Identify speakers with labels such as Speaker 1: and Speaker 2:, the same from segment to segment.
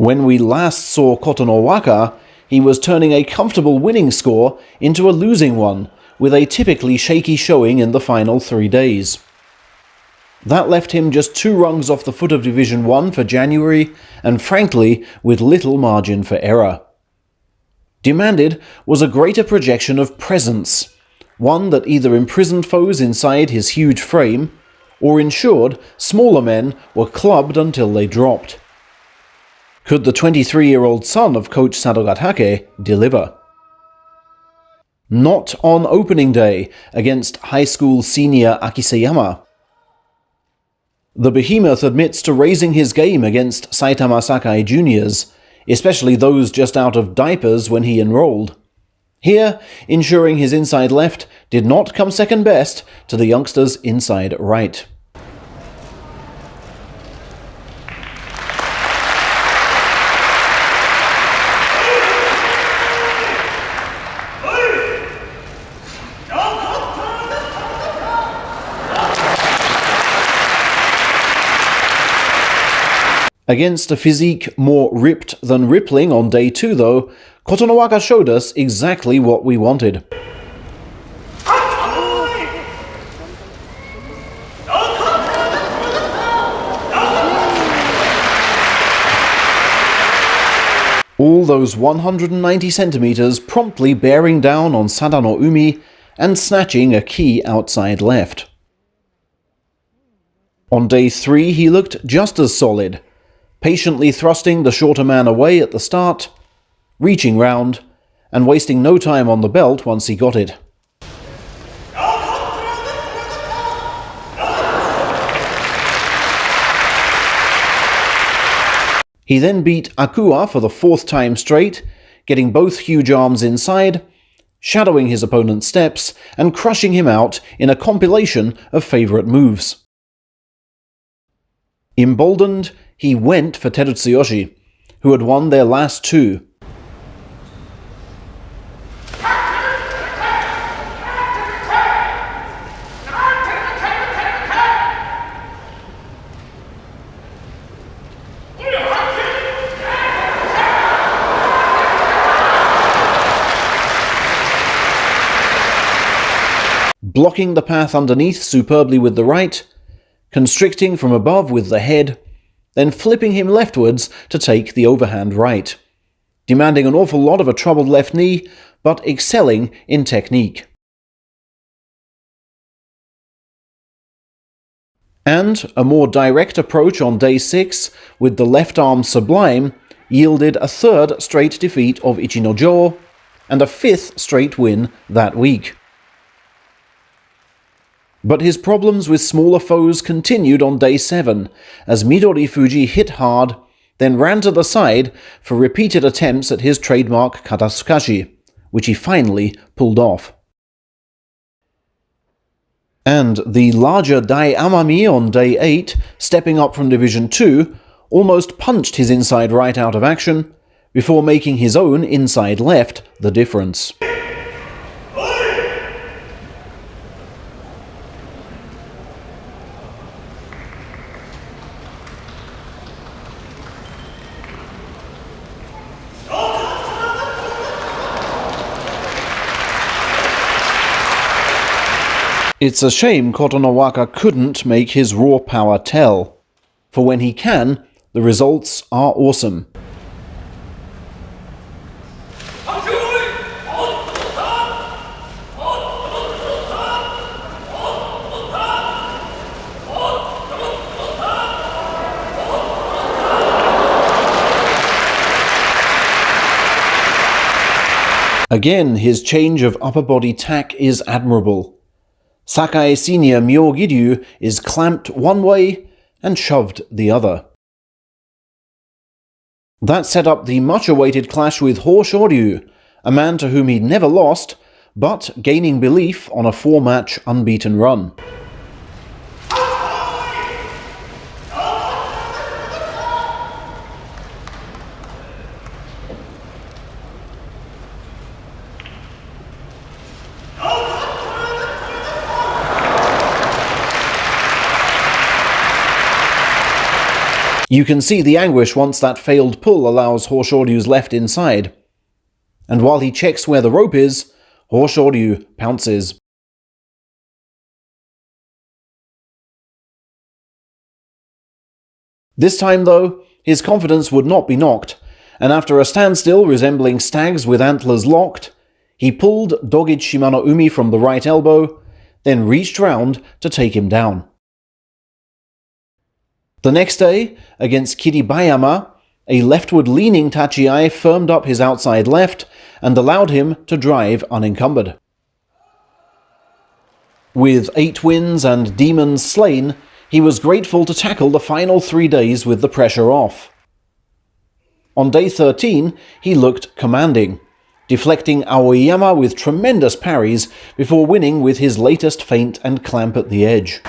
Speaker 1: When we last saw Kotonowaka, he was turning a comfortable winning score into a losing one, with a typically shaky showing in the final 3 days. That left him just 2 rungs off the foot of Division 1 for January, and frankly, with little margin for error. Demanded was a greater projection of presence, one that either imprisoned foes inside his huge frame, or ensured smaller men were clubbed until they dropped. Could the 23-year-old son of coach Sadogatake deliver? Not on opening day against high school senior Akiseyama. The behemoth admits to raising his game against Saitama Sakai juniors, especially those just out of diapers when he enrolled. Here, ensuring his inside left did not come second best to the youngster's inside right. Against a physique more ripped than rippling on day 2 though, Kotonowaka showed us exactly what we wanted. All those 190 centimeters promptly bearing down on Sada no Umi and snatching a key outside left. On day 3 he looked just as solid, patiently thrusting the shorter man away at the start, reaching round, and wasting no time on the belt once he got it. He then beat Akua for the 4th time straight, getting both huge arms inside, shadowing his opponent's steps, and crushing him out in a compilation of favourite moves. Emboldened, he went for Terutsuyoshi, who had won their last 2. Blocking the path underneath superbly with the right, constricting from above with the head, then flipping him leftwards to take the overhand right, demanding an awful lot of a troubled left knee, but excelling in technique. And a more direct approach on day 6, with the left arm sublime, yielded a 3rd straight defeat of Ichinojo, and a 5th straight win that week. But his problems with smaller foes continued on day 7, as Midorifuji hit hard, then ran to the side for repeated attempts at his trademark katasukashi, which he finally pulled off. And the larger Dai Amami on day 8, stepping up from Division 2, almost punched his inside right out of action, before making his own inside left the difference. It's a shame Kotonowaka couldn't make his raw power tell, for when he can, the results are awesome. Again, his change of upper body tack is admirable. Sakai senior Myogiryu is clamped one way and shoved the other. That set up the much-awaited clash with Horshordu, a man to whom he'd never lost, but gaining belief on a 4-match unbeaten run. You can see the anguish once that failed pull allows Horshordu's left inside. And while he checks where the rope is, horshordu pounces. This time, though, his confidence would not be knocked, and after a standstill resembling stags with antlers locked, he pulled Dogged Shimano Umi from the right elbow, then reached round to take him down. The next day, against kiribaiyama, a leftward-leaning tachiai firmed up his outside left and allowed him to drive unencumbered. With 8 wins and demons slain, he was grateful to tackle the final 3 days with the pressure off. On day 13, he looked commanding, deflecting Aoyama with tremendous parries before winning with his latest feint and clamp at the edge.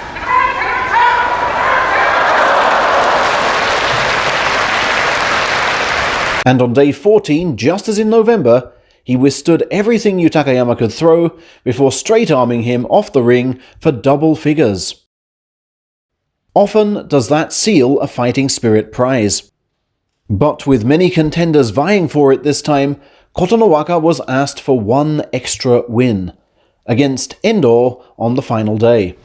Speaker 1: And on day 14, just as in November, he withstood everything Yutakayama could throw before straight-arming him off the ring for double figures. Often does that seal a fighting spirit prize. But with many contenders vying for it this time, Kotonowaka was asked for one extra win, against Endo on the final day.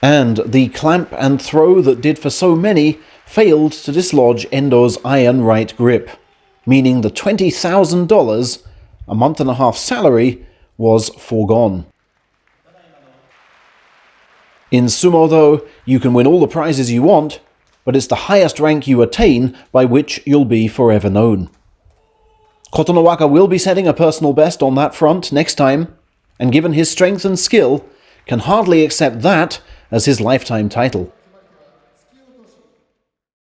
Speaker 1: And the clamp and throw that did for so many failed to dislodge Endo's iron right grip, meaning the $20,000, a month-and-a-half salary, was foregone. In sumo, though, you can win all the prizes you want, but it's the highest rank you attain by which you'll be forever known. Kotonowaka will be setting a personal best on that front next time, and given his strength and skill, can hardly accept that as his lifetime title.